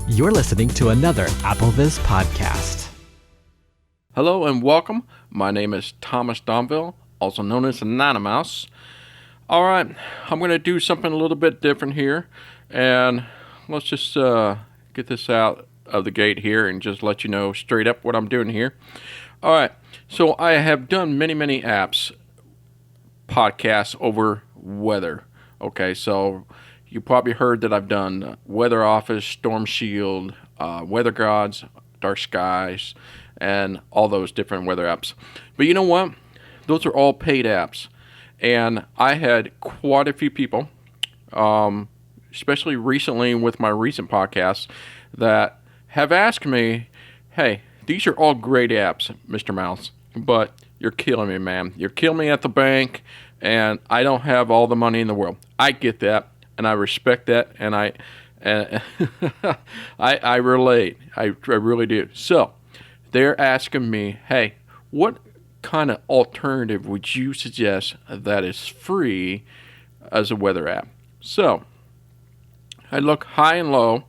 You're listening to another AppleVis podcast. Hello and welcome. My name is Thomas Domville, also known as Anonymous. All right, I'm going to do something a little bit different here, and let's just get this out of the gate here and just let you know straight up what I'm doing here. All right, so I have done many apps, podcasts over weather. Okay, so you probably heard that I've done Weather Office, Storm Shield, Weather Gods, Dark Skies, and all those different weather apps. But you know what? Those are all paid apps. And I had quite a few people, especially recently with my recent podcasts, that have asked me, hey, these are all great apps, Mr. Mouse, but you're killing me, man. You're killing me at the bank, and I don't have all the money in the world. I get that. And I respect that, and I relate. I really do. So they're asking me, hey, what kind of alternative would you suggest that is free as a weather app? So I look high and low,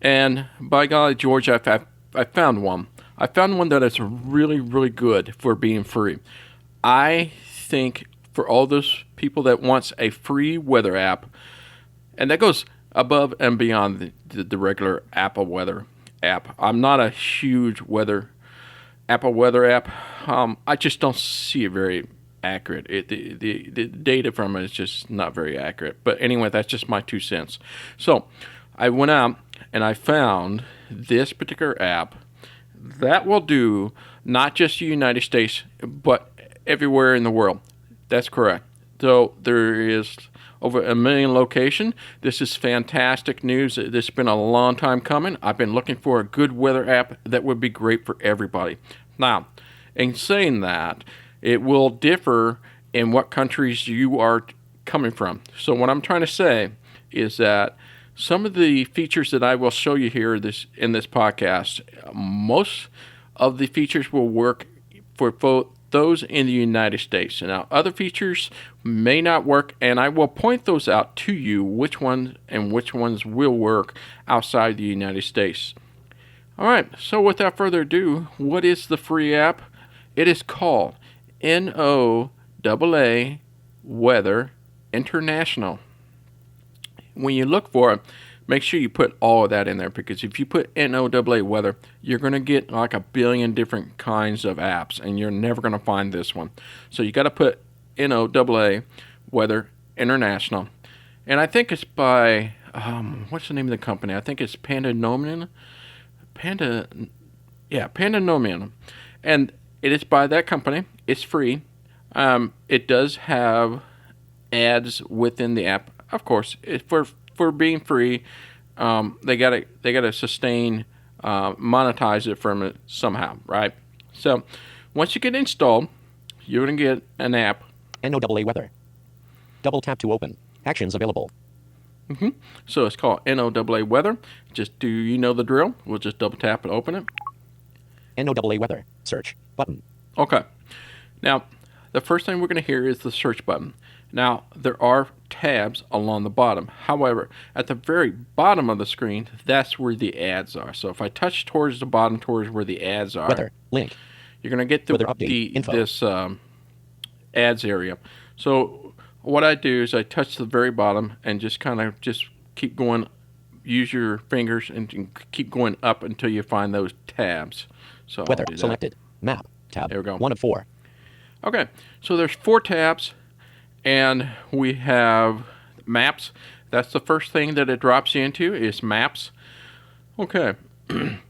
and by golly, George, I found one. I found one that is really good for being free. I think for all those people that wants a free weather app, and that goes above and beyond the regular Apple Weather app. I'm not a huge Apple Weather app. I just don't see it very accurate. The data from it is just not very accurate. But anyway, that's just my 2 cents. So I went out and I found this particular app that will do not just the United States, but everywhere in the world. That's correct. So there is over 1 million locations. This is fantastic news. This has been a long time coming. I've been looking for a good weather app that would be great for everybody. Now, in saying that, it will differ in what countries you are coming from. So what I'm trying to say is that some of the features that I will show you here in this podcast, most of the features will work for those in the United States. Now, other features may not work, and I will point those out to you, which ones will work outside the United States. All right, so without further ado, what is the free app? It is called NOAA Weather International. When you look for it, make sure you put all of that in there, because if you put NOAA Weather, you're going to get like 1 billion different kinds of apps, and you're never going to find this one. So you got to put NOAA Weather International. And I think it's by, what's the name of the company? I think it's Pandanomian. Pandanomian. And it is by that company. It's free. It does have ads within the app. Of course, for being free, they gotta sustain, monetize it from it somehow, right? So once you get installed, you're gonna get an app. NOAA Weather. Double tap to open. Actions available. So it's called NOAA Weather. Just do you know the drill? We'll just double tap and open it. NOAA Weather. Search button. Okay. Now, the first thing we're going to hear is the search button. Now, there are tabs along the bottom. However, at the very bottom of the screen, that's where the ads are. So if I touch towards the bottom, towards where the ads are, Weather link. You're going to get this ads area. So what I do is I touch the very bottom and just keep going. Use your fingers and keep going up until you find those tabs. So Weather selected. Map tab. There we go. 1 of 4. Okay, so there's 4 tabs, and we have maps. That's the first thing that it drops you into is maps. Okay,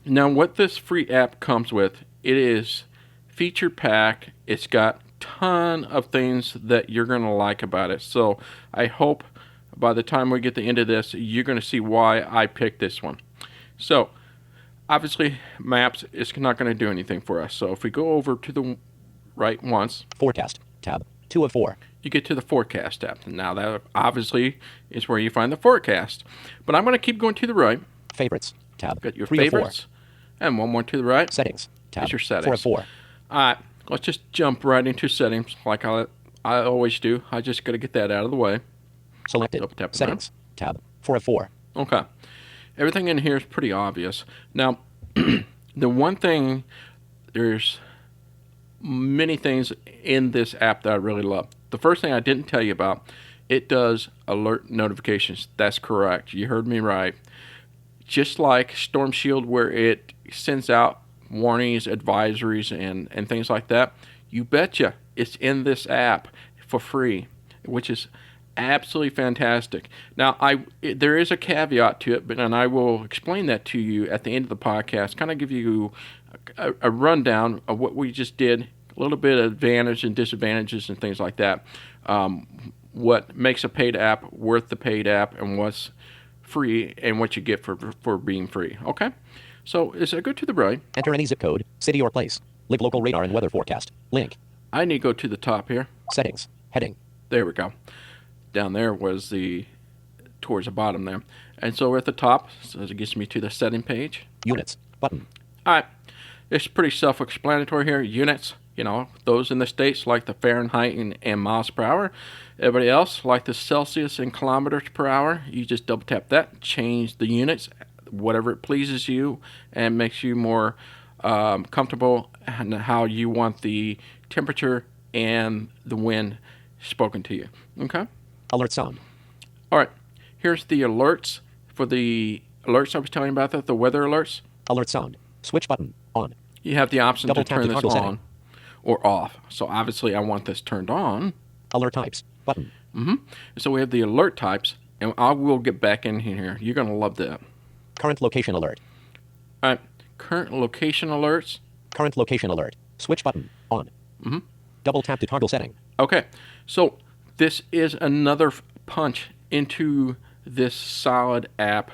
now what this free app comes with, it is feature packed. It's got ton of things that you're going to like about it. So I hope by the time we get to the end of this, you're going to see why I picked this one. So obviously, maps is not going to do anything for us. So if we go over to the right once. Forecast tab. 2 of 4. You get to the forecast tab. Now that obviously is where you find the forecast. But I'm going to keep going to the right. Favorites tab. Got your 3 favorites. of 4. And one more to the right. Settings tab. Is your settings. 4 of 4. All right. Let's just jump right into settings like I always do. I just got to get that out of the way. Selected. Double tap Settings tab. 4 of 4. Okay. everything in here is pretty obvious. Now, the one thing, there's many things in this app that I really love. The first thing I didn't tell you about, it does alert notifications. That's correct. You heard me right. Just like Storm Shield, where it sends out warnings, advisories, and things like that, you betcha it's in this app for free, which is absolutely fantastic. Now, there is a caveat to it, and I will explain that to you at the end of the podcast, kind of give you a rundown of what we just did, a little bit of advantages and disadvantages and things like that. What makes a paid app worth the paid app, and what's free, and what you get for being free. Okay? So, as I go to the right, Enter any zip code, city or place. Live local radar and weather forecast. Link. I need to go to the top here. Settings. Heading. There we go. Down there was towards the bottom there. And so we're at the top, so it gets me to the setting page. Units. Button. All right. It's pretty self-explanatory here. Units, those in the States like the Fahrenheit and miles per hour. Everybody else like the Celsius and kilometers per hour. You just double tap that, change the units, whatever it pleases you, and makes you more comfortable in how you want the temperature and the wind spoken to you. Okay? Alert sound. All right. Here's the alerts for the alerts I was telling you about, the weather alerts. Alert sound. Switch button. On. You have the option Double to tap turn to this toggle on setting. or off. So obviously I want this turned on. Alert types. Button. So we have the alert types, and I will get back in here. You're going to love that. Current location alert. All right. Current location alerts. Current location alert. Switch button. On. Double tap to toggle setting. Okay. So this is another punch into this solid app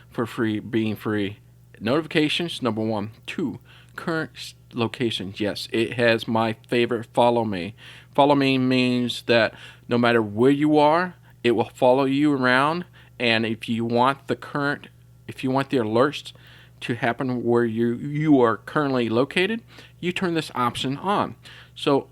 for free, being free. Notifications, number 1. 2, current locations. Yes, it has my favorite follow me. Follow me means that no matter where you are, it will follow you around. And if you want the alerts to happen where you are currently located, you turn this option on. So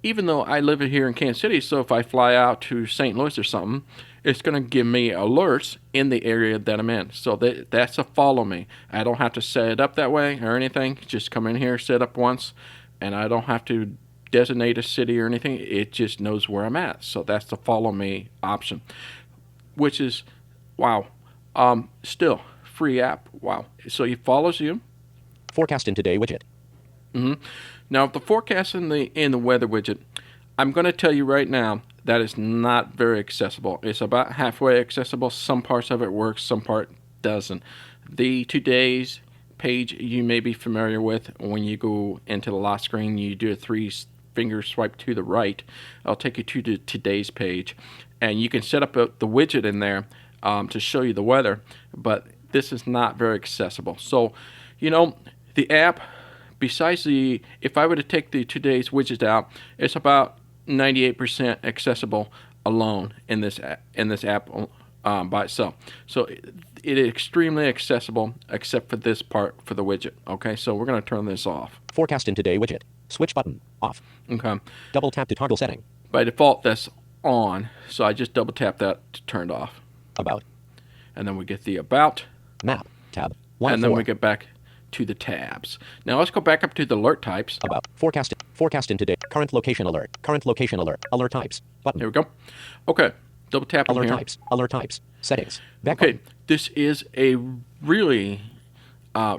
even though I live here in Kansas City, so if I fly out to St. Louis or something, it's going to give me alerts in the area that I'm in. So that's a follow me. I don't have to set it up that way or anything. Just come in here, set up once, and I don't have to designate a city or anything. It just knows where I'm at. So that's the follow me option, which is, wow, still free app. Wow. So it follows you. Forecast in today widget. Now, the forecast in the weather widget, I'm going to tell you right now, that is not very accessible. It's about halfway accessible. Some parts of it works, some part doesn't. The today's page you may be familiar with. When you go into the lock screen, you do a 3-finger swipe to the right. I'll take you to the today's page, and you can set up the widget in there to show you the weather, but this is not very accessible. So, the app, besides if I were to take the today's widget out, it's about 98% accessible alone in this app by itself. So it is extremely accessible except for this part for the widget. Okay, so we're going to turn this off. Forecast in today widget. Switch button. Off. Okay. Double tap to toggle setting. By default, that's on, so I just double tap that to turn it off. About. And then we get the About. Map. Tab. 1 and then we get back to the tabs. Now let's go back up to the alert types. About. Forecast in today. Current location alert. Current location alert. Alert types. Button. Here we go. Okay. Double tap on Alert here. types. Alert types. Settings. Back Okay. button. This is a really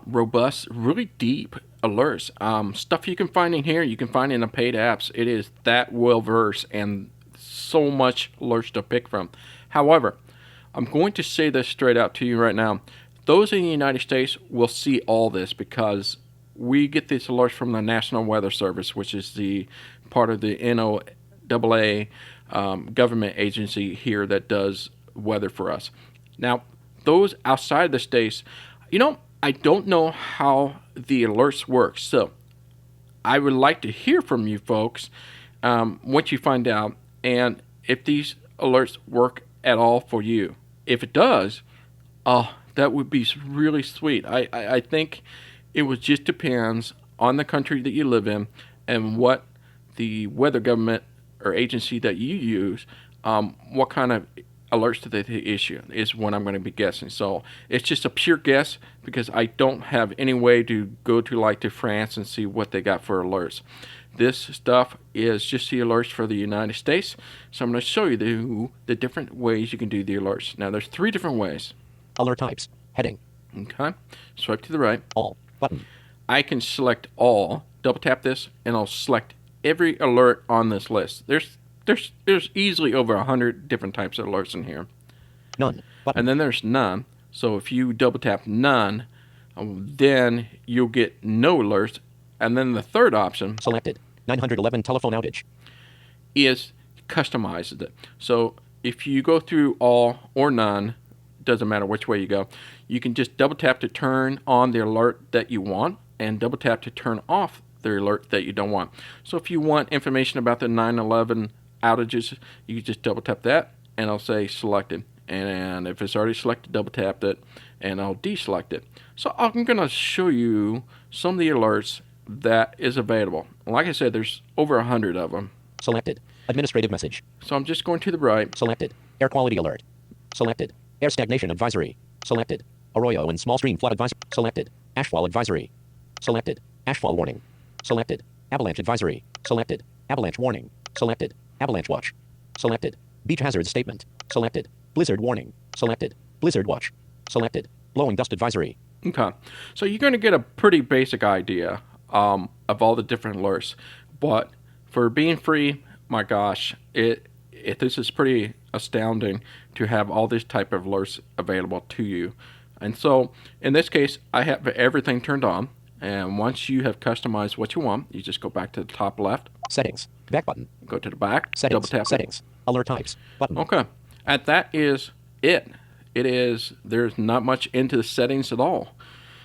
robust, really deep alerts. Stuff you can find in here, you can find in the paid apps. It is that well versed and so much alerts to pick from. However, I'm going to say this straight out to you right now. Those in the United States will see all this because we get these alerts from the National Weather Service, which is the part of the NOAA government agency here that does weather for us. Now, those outside the states, I don't know how the alerts work. So I would like to hear from you folks what you find out and if these alerts work at all for you. If it does, that would be really sweet. I think it just depends on the country that you live in and what the weather government or agency that you use, what kind of alerts that they issue is what I'm going to be guessing. So it's just a pure guess because I don't have any way to go to France and see what they got for alerts. This stuff is just the alerts for the United States. So I'm going to show you the different ways you can do the alerts. Now there's 3 different ways. Alert types. Heading. Okay. Swipe to the right. All. Button. I can select all. Double tap this and I'll select every alert on this list. There's easily over 100 different types of alerts in here. None. Button. And then there's none. So if you double tap none, then you'll get no alerts. And then the third option Selected. 911 telephone outage. is customizes it. So if you go through all or none, doesn't matter which way you go, you can just double tap to turn on the alert that you want and double tap to turn off the alert that you don't want. So if you want information about the 9/11 outages, you can just double tap that and I'll say selected. And if it's already selected, double tap it and I'll deselect it. So I'm going to show you some of the alerts that is available. Like I said, there's over 100 of them. Selected. Administrative message. So I'm just going to the right. Selected. Air quality alert. Selected. Air stagnation advisory. Selected. Arroyo and small stream flood advisory. Selected. Ashfall advisory. Selected. Ashfall warning. Selected. Avalanche advisory. Selected. Avalanche warning. Selected. Avalanche watch. Selected. Beach hazard statement. Selected. Blizzard warning. Selected. Blizzard watch. Selected. Blowing dust advisory. Okay. So you're going to get a pretty basic idea of all the different alerts. But for being free, my gosh, this is pretty astounding to have all this type of alerts available to you. And so in this case, I have everything turned on. And once you have customized what you want, you just go back to the top left. Settings. Back button. Go to the back. Settings. Double tap. Settings. Alert types. Button. Okay. And that is it. There's not much into the settings at all.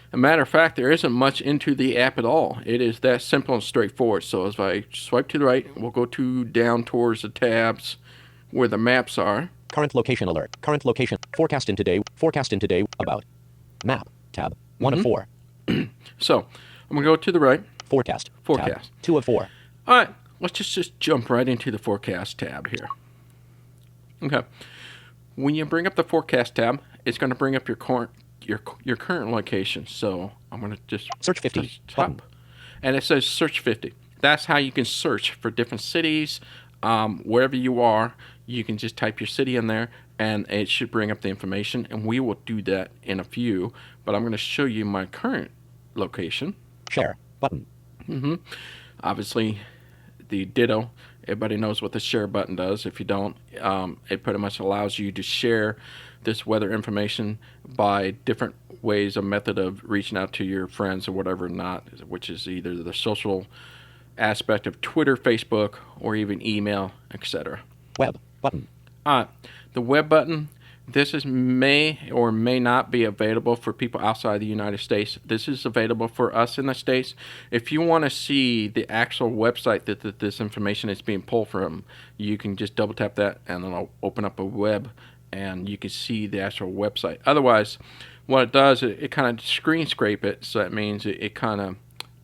As a matter of fact, there isn't much into the app at all. It is that simple and straightforward. So if I swipe to the right, we'll go down towards the tabs where the maps are. Current location alert. Current location. Forecast in today. Forecast in today. About. Map. Tab. 1 of 4. So I'm going to go to the right. Forecast. Forecast. Tab. 2 of 4. All right. Let's just jump right into the forecast tab here. Okay. When you bring up the forecast tab, it's going to bring up your current location. So I'm going to just Search 50. top, and it says search 50. That's how you can search for different cities. Wherever you are, you can just type your city in there, and it should bring up the information. And we will do that in a few. But I'm going to show you my current location. Share. Button. Obviously, the ditto. Everybody knows what the share button does. If you don't, it pretty much allows you to share this weather information by different ways, a method of reaching out to your friends or whatever not, which is either the social aspect of Twitter, Facebook, or even email, etc. Web. Button. The web button, this may or may not be available for people outside the United States. This is available for us in the States. If you want to see the actual website that this information is being pulled from, you can just double tap that and then I'll open up a web and you can see the actual website. Otherwise, what it does, it kind of screen scrape it, so that means it kind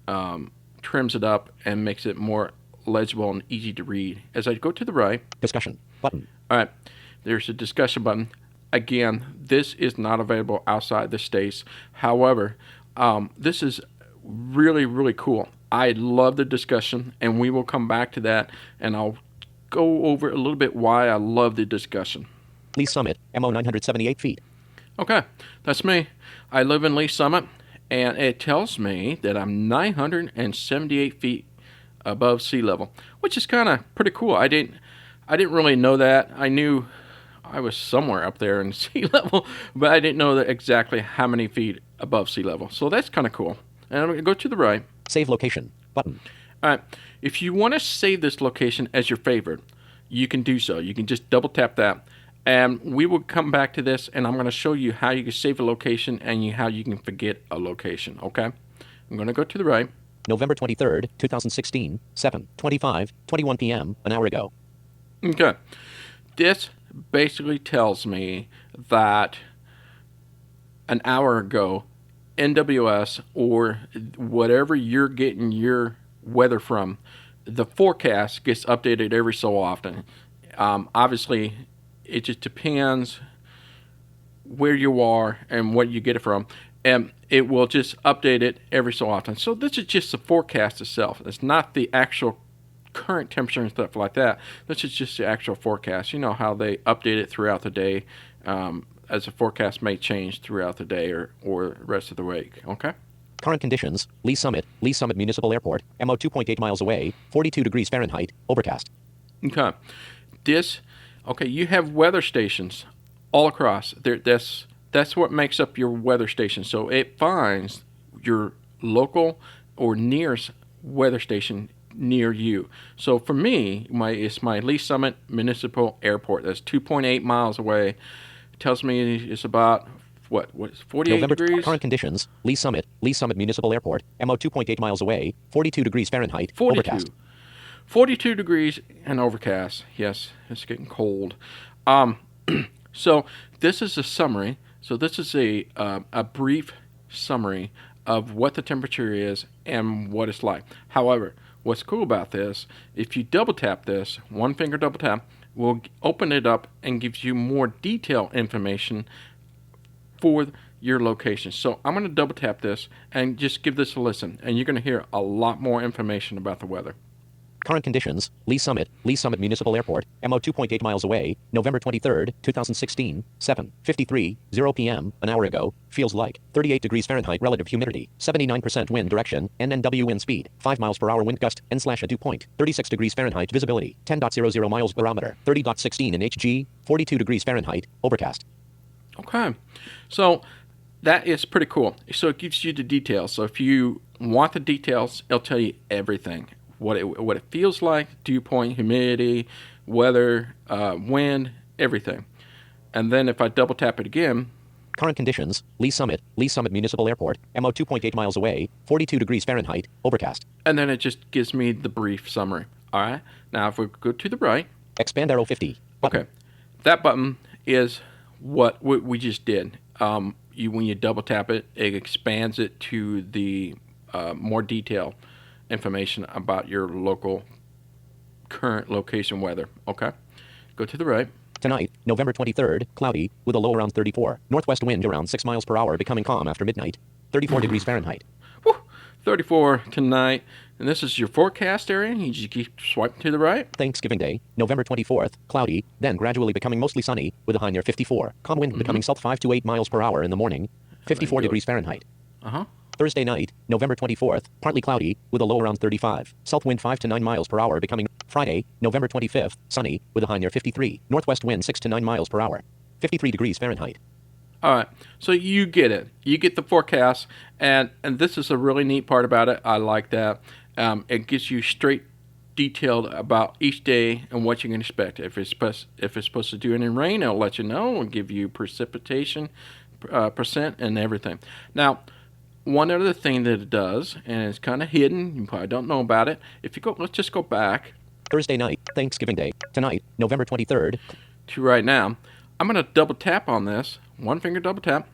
of trims it up and makes it more legible and easy to read. As I go to the right, Discussion. Button. all right, there's a discussion button. Again, this is not available outside the States. However, this is really, really cool. I love the discussion, and we will come back to that, and I'll go over a little bit why I love the discussion. Lee Summit. MO 978 feet. Okay, that's me. I live in Lee Summit, and it tells me that I'm 978 feet above sea level, which is kind of pretty cool. I didn't really know that. I knew I was somewhere up there in sea level, but I didn't know that exactly how many feet above sea level. So that's kind of cool. And I'm going to go to the right. Save location. Button. All right. If you want to save this location as your favorite, you can do so. You can just double tap that. And we will come back to this, and I'm going to show you how you can save a location and how you can forget a location, okay? I'm going to go to the right. November 23rd, 2016, 7:25, 21 p.m., an hour ago. Okay. This basically tells me that an hour ago, NWS or whatever you're getting your weather from, the forecast gets updated every so often. Obviously, it just depends where you are and what you get it from. And it will just update it every so often. So this is just the forecast itself. It's not the actual current temperature and stuff like that. This is just the actual forecast. You know how they update it throughout the day, as the forecast may change throughout the day or the rest of the week. Okay? Current conditions, Lee Summit Municipal Airport, MO 2.8 miles away, 42 degrees Fahrenheit, overcast. Okay. You have weather stations all across. That's what makes up your weather station. So it finds your local or nearest weather station near you. So for me, it's my Lee Summit Municipal Airport. That's 2.8 miles away. It tells me it's about what is 48 November degrees? Current conditions, Lee Summit Municipal Airport, MO 2.8 miles away, 42 degrees Fahrenheit, 42. overcast. 42 degrees and overcast. Yes, it's getting cold. So this is a summary. So this is a brief summary of what the temperature is and what it's like. However, what's cool about this, if you double tap this, one finger double tap, will open it up and gives you more detailed information for your location. So I'm going to double tap this and just give this a listen, and you're going to hear a lot more information about the weather. Current conditions, Lee Summit Municipal Airport, MO 2.8 miles away, November 23rd, 2016, 7:53, 0 p.m., an hour ago, feels like 38 degrees Fahrenheit relative humidity, 79% wind direction, NNW wind speed, 5 miles per hour wind gust, N/a dew point, 36 degrees Fahrenheit visibility, 10.00 miles barometer, 30.16 in HG, 42 degrees Fahrenheit, overcast. Okay, so that is pretty cool. So it gives you the details. So if you want the details, it'll tell you everything. What it feels like, dew point, humidity, weather, wind, everything. And then if I double tap it again. Current conditions, Lee Summit Municipal Airport, MO 2.8 miles away, 42 degrees Fahrenheit, overcast. And then it just gives me the brief summary. All right. Now if we go to the right. Expand arrow 50. Button. Okay. That button is what we just did. When you double tap it, it expands it to the more detail information about your local current location weather. Okay, go to the right. Tonight, November 23rd, cloudy, with a low around 34. Northwest wind around 6 miles per hour, becoming calm after midnight. 34 degrees Fahrenheit. Whew, 34 tonight. And this is your forecast area. You just keep swiping to the right. Thanksgiving Day, November 24th, cloudy, then gradually becoming mostly sunny, with a high near 54. Calm wind becoming south 5 to 8 miles per hour in the morning. 54 degrees Fahrenheit. Thursday night, November 24th, partly cloudy, with a low around 35. South wind 5 to 9 miles per hour becoming Friday, November 25th, sunny, with a high near 53. Northwest wind 6 to 9 miles per hour. 53 degrees Fahrenheit. All right, so you get it. You get the forecast, and this is a really neat part about it. I like that. It gives you straight detailed about each day and what you can expect. If it's supposed to do any rain, it'll let you know. It'll give you precipitation percent and everything. Now, one other thing that it does, and it's kind of hidden, you probably don't know about it. If you go, let's just go back. Thursday night, Thanksgiving Day. Tonight, November 23rd. To right now. I'm going to double tap on this. One finger double tap.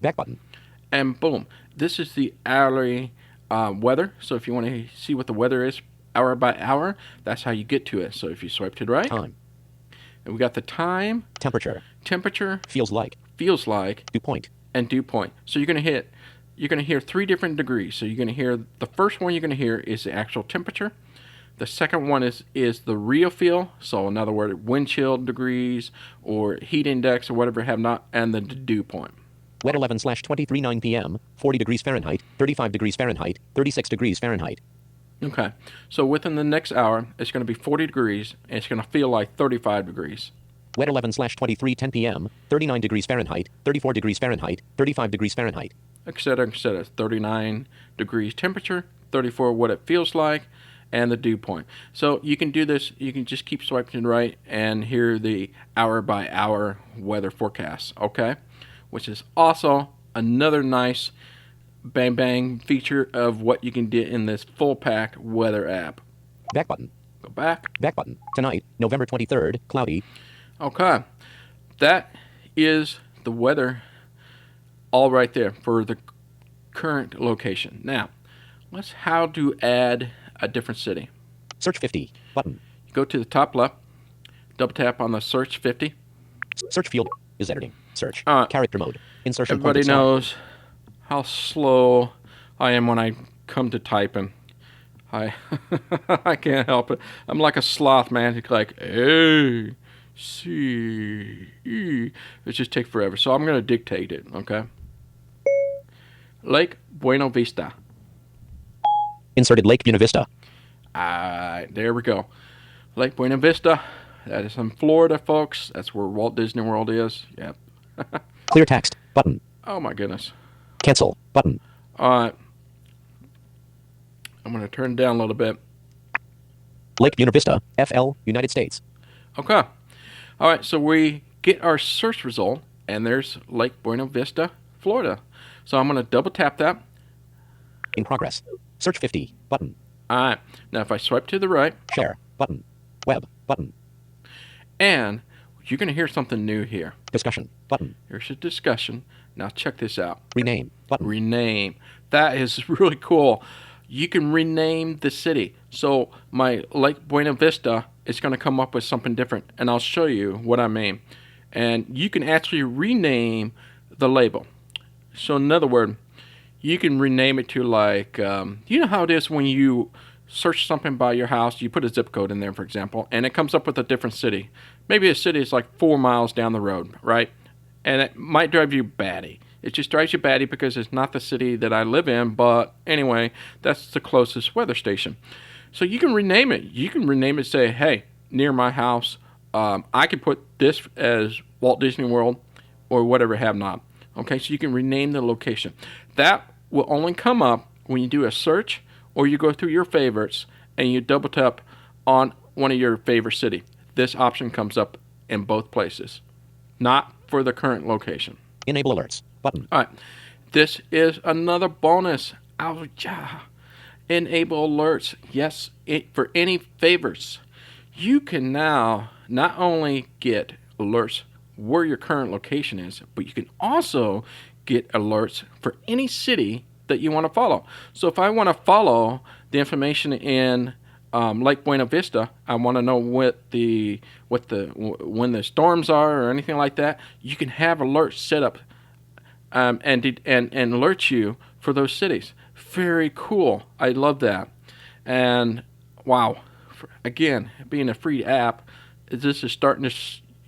Back button. And boom. This is the hourly weather. So if you want to see what the weather is hour by hour, that's how you get to it. So if you swipe to the right. Time. And we got the time. Temperature. Feels like. Dew point. And dew point. So you're going to hear 3 different degrees. So you're going to hear, the first one you're going to hear is the actual temperature. The second one is the real feel. So in other words, wind chill degrees or heat index or whatever have not, and the dew point. Wet 11/23 9 p.m., 40 degrees Fahrenheit, 35 degrees Fahrenheit, 36 degrees Fahrenheit. Okay. So within the next hour, it's going to be 40 degrees, and it's going to feel like 35 degrees. Wet 11/23 10 p.m., 39 degrees Fahrenheit, 34 degrees Fahrenheit, 35 degrees Fahrenheit. Etc., etc. 39 degrees temperature, 34 what it feels like, and the dew point. So you can do this, you can just keep swiping to the right and hear the hour by hour weather forecast, okay? Which is also another nice bang bang feature of what you can get in this full pack weather app. Back button. Go back. Back button. Tonight, November 23rd, cloudy. Okay. That is the weather all right there for the current location. Now, how to add a different city. Search 50. Button. You go to the top left, double tap on the search 50. Search field is editing. Search. All right. Character mode. Insertion. Everybody pointed star. knows how slow I am when I come to typing. I I can't help it. I'm like a sloth, man. It's like A, C, E. It just takes forever. So I'm going to dictate it, okay? Lake Buena Vista. Inserted Lake Buena Vista. There we go. Lake Buena Vista. That is in Florida, folks. That's where Walt Disney World is. Yep. Clear text. Button. Oh, my goodness. Cancel. Button. All right. I'm going to turn it down a little bit. Lake Buena Vista, FL, United States. Okay. All right, so we get our search result, and there's Lake Buena Vista, Florida. So I'm going to double tap that. In progress. Search 50. Button. All right. Now, if I swipe to the right, Share. Button. Web. Button. and you're going to hear something new here. Discussion. Button. Here's a discussion. Now, check this out. Rename. Button. Rename. That is really cool. You can rename the city. So my Lake Buena Vista is going to come up with something different, and I'll show you what I mean. And you can actually rename the label. So in other words, you can rename it to like, you know how it is when you search something by your house, you put a zip code in there, for example, and it comes up with a different city. Maybe a city is like 4 miles down the road, right? And it might drive you batty. It just drives you batty because it's not the city that I live in, but anyway, that's the closest weather station. So you can rename it. You can rename it, say, hey, near my house, I could put this as Walt Disney World or whatever have not. Okay, so you can rename the location. That will only come up when you do a search or you go through your favorites and you double tap on one of your favorite city. This option comes up in both places, not for the current location. Enable alerts. Button. All right, this is another bonus. Oh, yeah. Enable alerts. Yes, for any favorites. You can now not only get alerts where your current location is, but you can also get alerts for any city that you want to follow. So if I want to follow the information in Lake Buena Vista, I want to know when the storms are or anything like that. You can have alerts set up and alert you for those cities. Very cool. I love that. And wow, again, being a free app, this is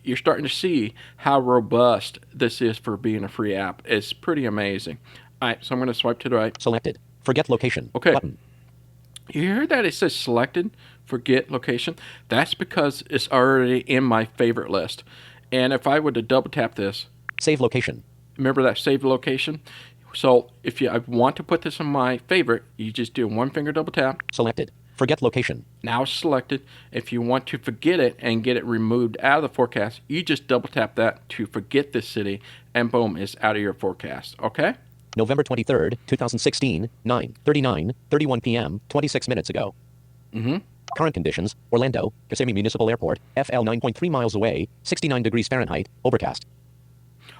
you're starting to see how robust this is for being a free app. It's pretty amazing. All right, so I'm going to swipe to the right. Selected. Forget location. Okay. Button. You hear that? It says selected, forget location. That's because it's already in my favorite list. And if I were to double tap this, Save location. remember that save location? So if I want to put this in my favorite, you just do one finger double tap. Selected. Forget location. Now it's selected. If you want to forget it and get it removed out of the forecast, you just double tap that to forget this city, and boom, it's out of your forecast. Okay? November 23rd, 2016, 9:39, 31 p.m., 26 minutes ago. Current conditions, Orlando, Kissimmee Municipal Airport, FL 9.3 miles away, 69 degrees Fahrenheit, overcast.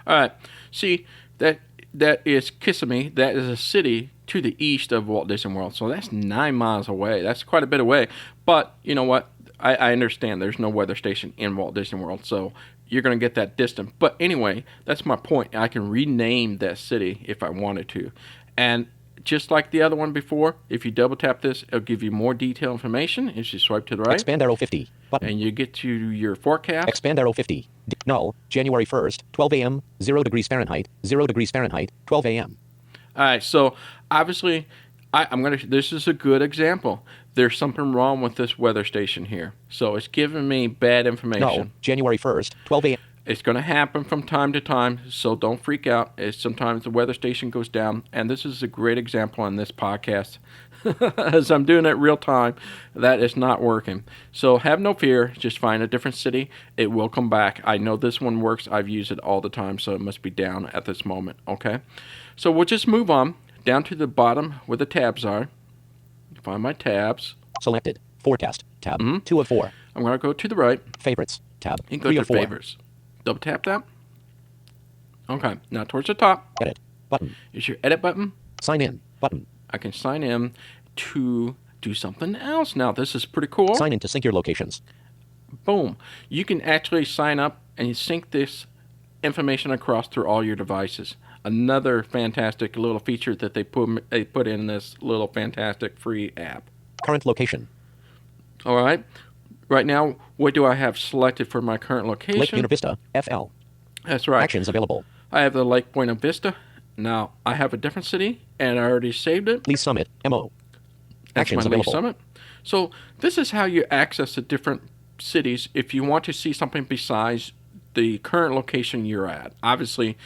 All right. See, that is Kissimmee. That is a city to the east of Walt Disney World. So that's 9 miles away. That's quite a bit away. But you know what? I understand there's no weather station in Walt Disney World. So you're going to get that distance. But anyway, that's my point. I can rename that city if I wanted to. And just like the other one before, if you double tap this, it'll give you more detailed information. If you swipe to the right. Expand arrow 50. Button. And you get to your forecast. Expand arrow 50. Null. January 1st, 12 a.m., 0 degrees Fahrenheit, 0 degrees Fahrenheit, 12 a.m. All right, so obviously, this is a good example. There's something wrong with this weather station here. So it's giving me bad information. Null. January 1st, 12 a.m. It's going to happen from time to time, so don't freak out. Sometimes the weather station goes down, and this is a great example on this podcast. As I'm doing it real time, that is not working. So have no fear. Just find a different city. It will come back. I know this one works. I've used it all the time, so it must be down at this moment. Okay? So we'll just move on down to the bottom where the tabs are. Find my tabs. Selected. Forecast. Tab. 2 of 4. I'm going to go to the right. Favorites. Tab. And go 3 to of 4. favorites. Double tap that. Okay. Now towards the top. Edit. Button. Is your edit button. Sign in. Button. I can sign in to do something else. Now, this is pretty cool. Sign in to sync your locations. boom, you can actually sign up and you sync this information across through all your devices. Another fantastic little feature that they put in this little fantastic free app. Current location. All right. Right now, what do I have selected for my current location? Lake Buena Vista, FL. That's right. Actions available. I have the Lake Buena Vista. Now, I have a different city, and I already saved it. Lee Summit, MO. That's Actions my Lee available. Summit. So this is how you access the different cities if you want to see something besides the current location you're at. Obviously,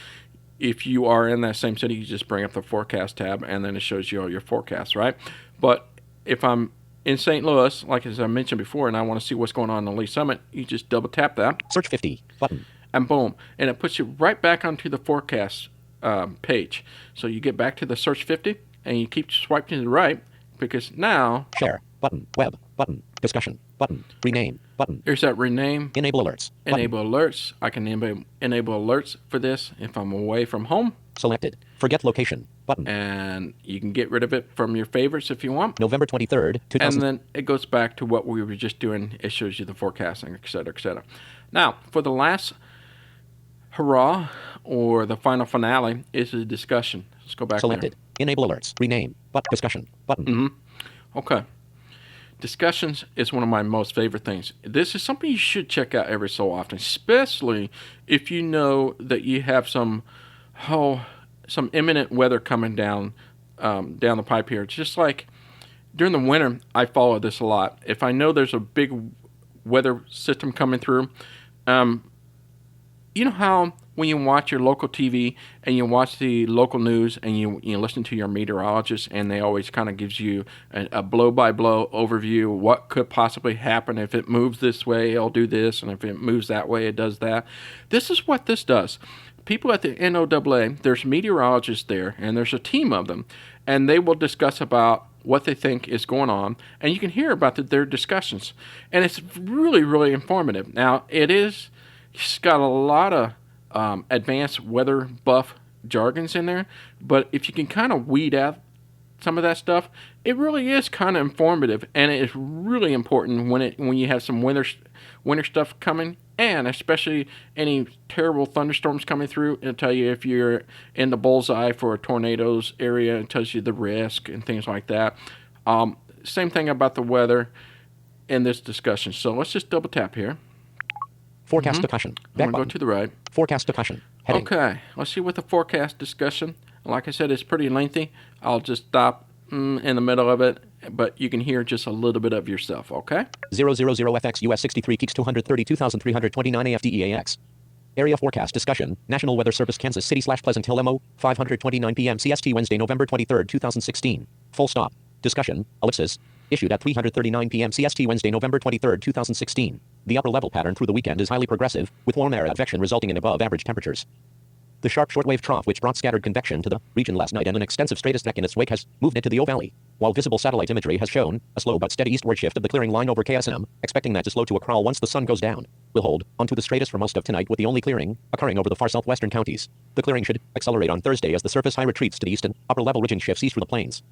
if you are in that same city, you just bring up the forecast tab, and then it shows you all your forecasts, right? But if I'm in St. Louis, like as I mentioned before, and I want to see what's going on in the Lee Summit, you just double tap that. Search 50, button. And boom, and it puts you right back onto the forecast page. So you get back to the search 50, and you keep swiping to the right, because now Share, button. Web, button. Discussion, button. Rename, button. there's that rename, Enable alerts, button. enable alerts. I can enable alerts for this if I'm away from home, Selected. Forget location, button. and you can get rid of it from your favorites if you want. November 23rd, 2000. And then it goes back to what we were just doing. It shows you the forecasting, et cetera, et cetera. Now, for the last hurrah or the final finale is the discussion. Let's go back Selected. Enable alerts. Rename. But discussion. Button. there. Okay. Discussions is one of my most favorite things. This is something you should check out every so often, especially if you know that you have some imminent weather coming down the pipe here. It's just like during the winter, I follow this a lot. If I know there's a big weather system coming through, you know how when you watch your local TV and you watch the local news and you listen to your meteorologist and they always kind of gives you a blow-by-blow overview of what could possibly happen. If it moves this way, it'll do this, and if it moves that way, it does that. This is what this does. People at the NOAA, there's meteorologists there, and there's a team of them, and they will discuss about what they think is going on, and you can hear about their discussions. And it's really, really informative. Now, it's got a lot of advanced weather buff jargons in there, but if you can kind of weed out some of that stuff, it really is kind of informative, and it is really important when you have some winter stuff coming, and especially any terrible thunderstorms coming through. It'll tell you if you're in the bullseye for a tornadoes area. It tells you the risk and things like that. Same thing about the weather in this discussion. So let's just double tap here. Forecast discussion. I'm Back going to go button. to the right. Forecast discussion. Heading. Okay, let's see what the forecast discussion. Like I said, it's pretty lengthy. I'll just stop in the middle of it, but you can hear just a little bit of yourself, okay? 000FX US 63 Keeks 232,329 AFDEAX. Area forecast discussion. National Weather Service Kansas City / Pleasant Hill MO 5:29 p.m. CST Wednesday, November 23rd, 2016. Full stop. Discussion. Ellipsis. Issued at 3:39 p.m. CST Wednesday, November 23rd, 2016. The upper level pattern through the weekend is highly progressive, with warm air advection resulting in above average temperatures. The sharp shortwave trough which brought scattered convection to the region last night and an extensive stratus-neck in its wake has moved into the O Valley, while visible satellite imagery has shown a slow but steady eastward shift of the clearing line over KSM, expecting that to slow to a crawl once the sun goes down. Will hold onto the stratus for most of tonight, with the only clearing occurring over the far southwestern counties. The clearing should accelerate on Thursday as the surface high retreats to the east and upper level ridging shifts east through the plains.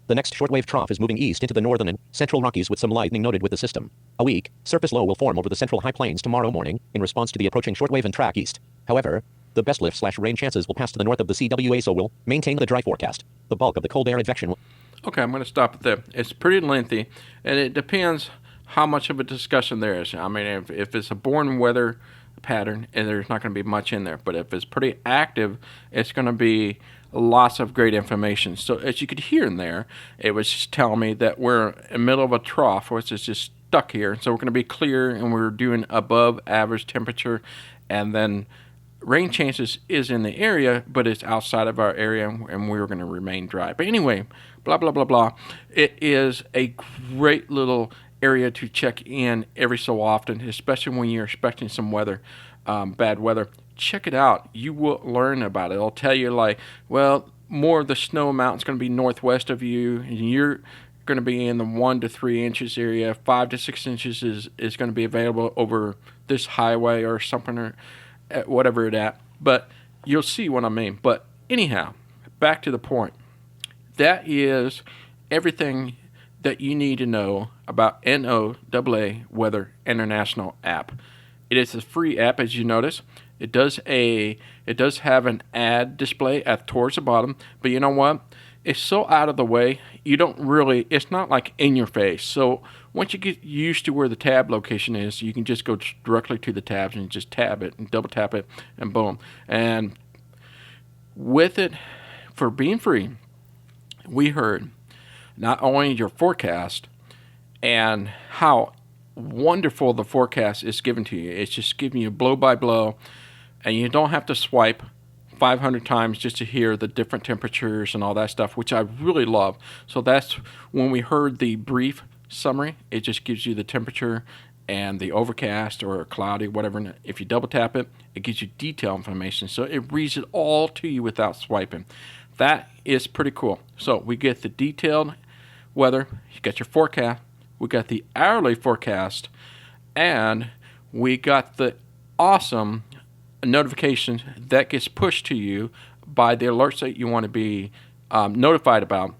The next shortwave trough is moving east into the northern and central Rockies with some lightning noted with the system. A weak surface low will form over the central high plains tomorrow morning in response to the approaching shortwave and track east. However, the best lift/rain chances will pass to the north of the CWA, so will maintain the dry forecast. The bulk of the cold air advection will... Okay, I'm going to stop it there. It's pretty lengthy, and it depends how much of a discussion there is. I mean, if it's a born weather pattern, and there's not going to be much in there. But if it's pretty active, it's going to be lots of great information. So as you could hear in there, it was just telling me that we're in the middle of a trough, which is just stuck here. So we're going to be clear, and we're doing above average temperature, and then rain chances is in the area, but it's outside of our area, and we're going to remain dry. But anyway, blah, blah, blah, blah. It is a great little area to check in every so often, especially when you're expecting some weather, bad weather. Check it out. You will learn about it. It'll tell you, like, well, more of the snow amount is going to be northwest of you, and you're going to be in the 1 to 3 inches area. 5 to 6 inches is going to be available over this highway or something, or whatever it at. But you'll see what I mean. But anyhow, back to the point. That is everything that you need to know about NOAA Weather International app. It is a free app, as you notice. It does have an ad display towards the bottom, but you know what? It's so out of the way, it's not like in your face. So once you get used to where the tab location is, you can just go directly to the tabs and just tab it and double tap it and boom. And with it, for being free, we heard not only your forecast and how wonderful the forecast is given to you. It's just giving you blow by blow, and you don't have to swipe 500 times just to hear the different temperatures and all that stuff, which I really love. So that's when we heard the brief summary. It just gives you the temperature and the overcast or cloudy, whatever. If you double tap it, it gives you detailed information. So it reads it all to you without swiping. That is pretty cool. So we get the detailed weather, you got your forecast, we got the hourly forecast, and we got the awesome notification that gets pushed to you by the alerts that you want to be notified about.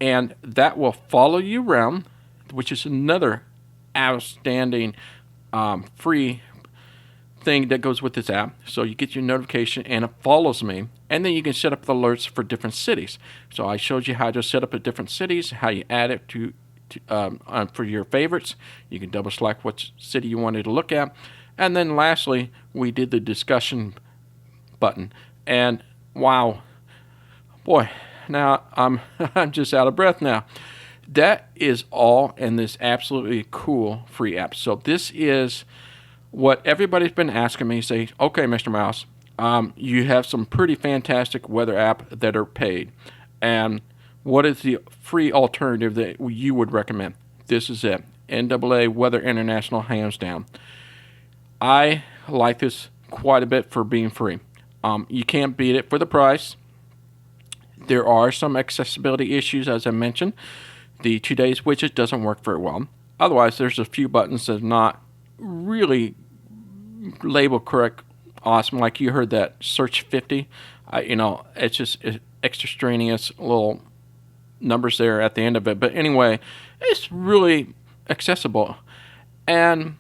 And that will follow you around, which is another outstanding free thing that goes with this app. So you get your notification and it follows me, and then you can set up the alerts for different cities. So I showed you how to set up the different cities, how you add it to for your favorites. You can double select what city you wanted to look at, and then lastly we did the discussion button. And wow, boy, now I'm just out of breath now. That is all in this absolutely cool free app. So this is what everybody's been asking me. Say, okay, Mr. Mouse, you have some pretty fantastic weather app that are paid, and what is the free alternative that you would recommend? This is it. NOAA Weather International, hands down. I like this quite a bit for being free. You can't beat it for the price. There are some accessibility issues, as I mentioned. The today's widget doesn't work very well. Otherwise, there's a few buttons that are not really labeled correct. Awesome, like you heard that search 50. It's just extraneous little numbers there at the end of it. But anyway, it's really accessible. And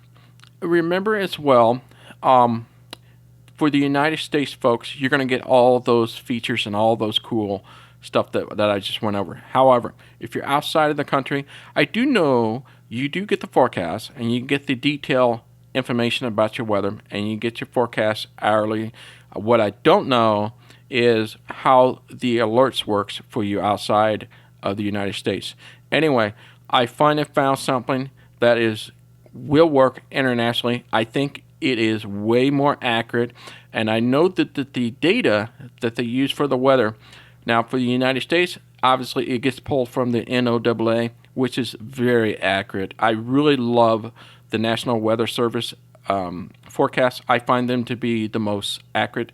remember as well, for the United States folks, you're going to get all those features and all those cool stuff that I just went over. However, if you're outside of the country, I do know you do get the forecast, and you get the detailed information about your weather, and you get your forecast hourly. What I don't know is how the alerts works for you outside of the United States. Anyway, I finally found something that will work internationally. I think it is way more accurate, and I know that the data that they use for the weather, now for the United States, obviously it gets pulled from the NOAA, which is very accurate. I really love the National Weather Service forecasts. I find them to be the most accurate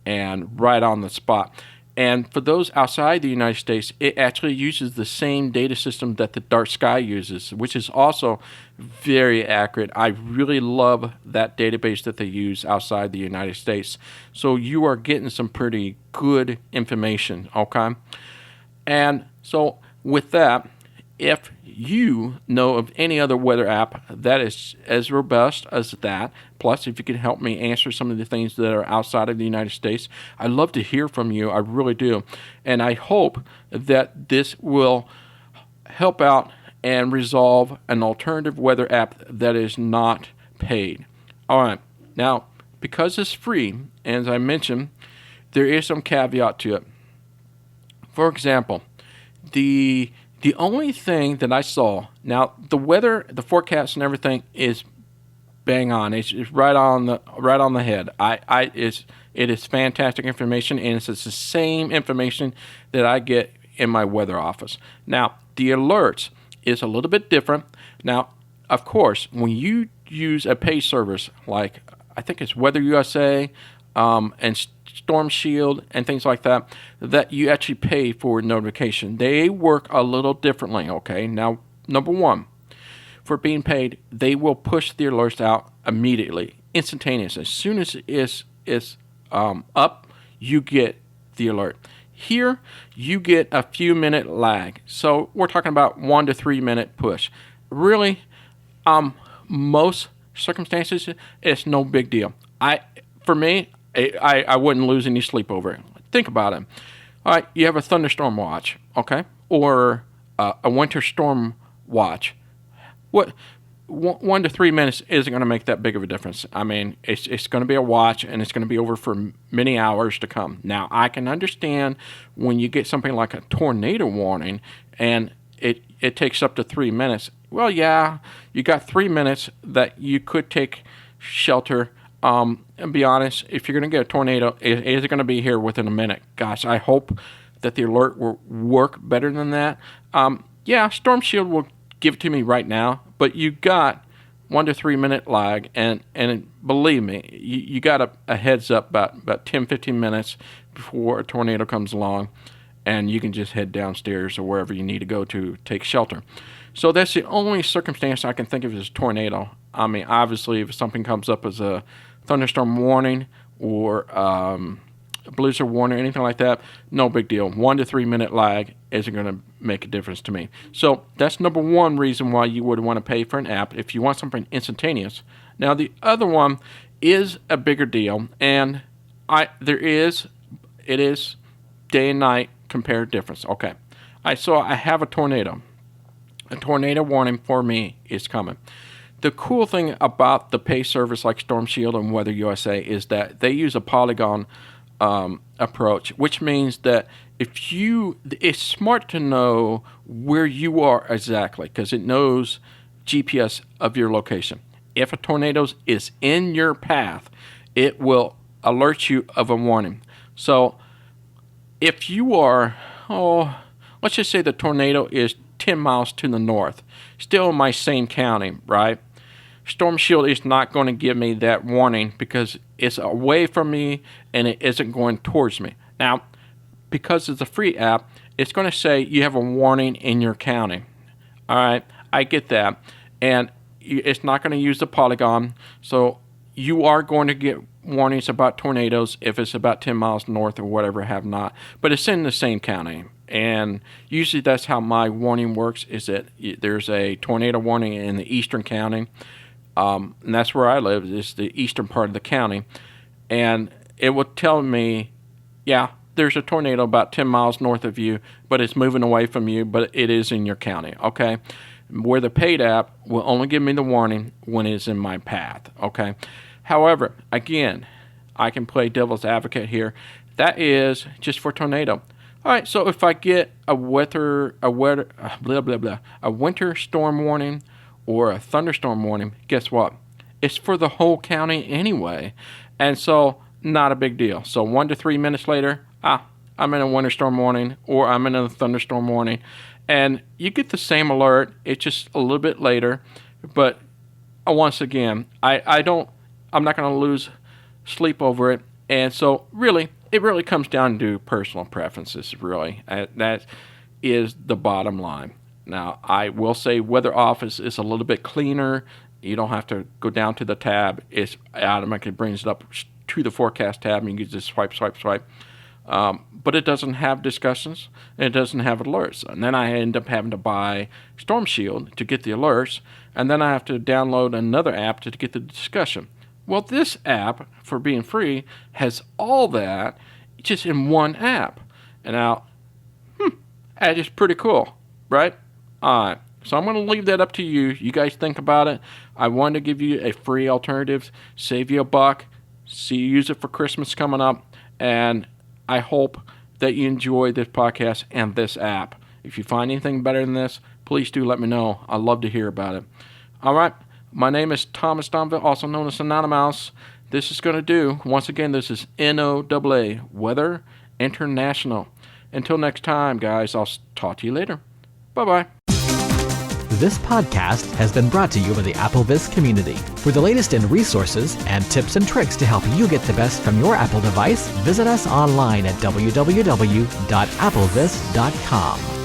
and right on the spot. And for those outside the United States, it actually uses the same data system that the Dark Sky uses, which is also very accurate. I really love that database that they use outside the United States. So you are getting some pretty good information, okay? And so with that, if you know of any other weather app that is as robust as that, plus if you can help me answer some of the things that are outside of the United States, I'd love to hear from you. I really do. And I hope that this will help out and resolve an alternative weather app that is not paid. All right. Now, because it's free, as I mentioned, there is some caveat to it. For example, the only thing that I saw, now the weather, the forecast and everything is bang on. It's right on the head. It is fantastic information, and it's the same information that I get in my weather office. Now, the alerts is a little bit different. Now, of course, when you use a paid service like I think it's Weather USA and Storm Shield and things like that, that you actually pay for notification. They work a little differently, okay? Now, number one, for being paid, they will push the alerts out immediately, instantaneous. As soon as it's up, you get the alert. Here, you get a few minute lag. So we're talking about 1 to 3 minute push. Really, most circumstances, it's no big deal. For me, I wouldn't lose any sleep over it. Think about it. All right, you have a thunderstorm watch, okay, or a winter storm watch. What 1 to 3 minutes isn't going to make that big of a difference. I mean, it's going to be a watch, and it's going to be over for many hours to come. Now, I can understand when you get something like a tornado warning, and it takes up to 3 minutes. Well, yeah, you got 3 minutes that you could take shelter. And be honest, if you're going to get a tornado, it is going to be here within a minute. Gosh, I hope that the alert will work better than that. Yeah, Storm Shield will give it to me right now, but you got 1 to 3 minute lag, and believe me, you got a heads up about 10, 15 minutes before a tornado comes along, and you can just head downstairs or wherever you need to go to take shelter. So that's the only circumstance I can think of as a tornado. I mean, obviously, if something comes up as a thunderstorm warning or a blizzard warning or anything like that, no big deal. 1 to 3 minute lag isn't going to make a difference to me. So that's number one reason why you would want to pay for an app if you want something instantaneous. Now, the other one is a bigger deal, and it is day and night comparative difference. Okay. So I have a tornado. A tornado warning for me is coming. The cool thing about the pay service like Storm Shield and Weather USA is that they use a polygon approach, which means that it's smart to know where you are exactly because it knows GPS of your location. If a tornado is in your path, it will alert you of a warning. So if you are, let's just say the tornado is 10 miles to the north, still in my same county, right? Storm Shield is not going to give me that warning because it's away from me and it isn't going towards me. Now, because it's a free app, it's going to say you have a warning in your county. All right, I get that. And it's not going to use the polygon, so you are going to get warnings about tornadoes if it's about 10 miles north or whatever have not. But it's in the same county. And usually that's how my warning works, is that there's a tornado warning in the eastern county. And that's where I live. It's the eastern part of the county. And it will tell me, yeah, there's a tornado about 10 miles north of you, but it's moving away from you, but it is in your county, okay? Where the paid app will only give me the warning when it's in my path, okay? However, again, I can play devil's advocate here. That is just for tornado. All right, so if I get a winter storm warning or a thunderstorm warning, guess what? It's for the whole county anyway. And so, not a big deal. So 1 to 3 minutes later, I'm in a winter storm warning or I'm in a thunderstorm warning. And you get the same alert. It's just a little bit later. But once again, I'm not going to lose sleep over it. And so it really comes down to personal preferences, really. That is the bottom line. Now, I will say Weather Office is a little bit cleaner. You don't have to go down to the tab. It automatically brings it up to the forecast tab, and you can just swipe. But it doesn't have discussions, and it doesn't have alerts. And then I end up having to buy Storm Shield to get the alerts, and then I have to download another app to get the discussion. Well, this app, for being free, has all that just in one app. And now, that is pretty cool, right? All right. So I'm going to leave that up to you. You guys think about it. I wanted to give you a free alternative, save you $1. See you use it for Christmas coming up. And I hope that you enjoy this podcast and this app. If you find anything better than this, please do let me know. I'd love to hear about it. All right. My name is Thomas Donville, also known as Anonymous. This is going to do, once again, this is NOAA, Weather International. Until next time, guys, I'll talk to you later. Bye-bye. This podcast has been brought to you by the AppleVis community. For the latest in resources and tips and tricks to help you get the best from your Apple device, visit us online at www.applevis.com.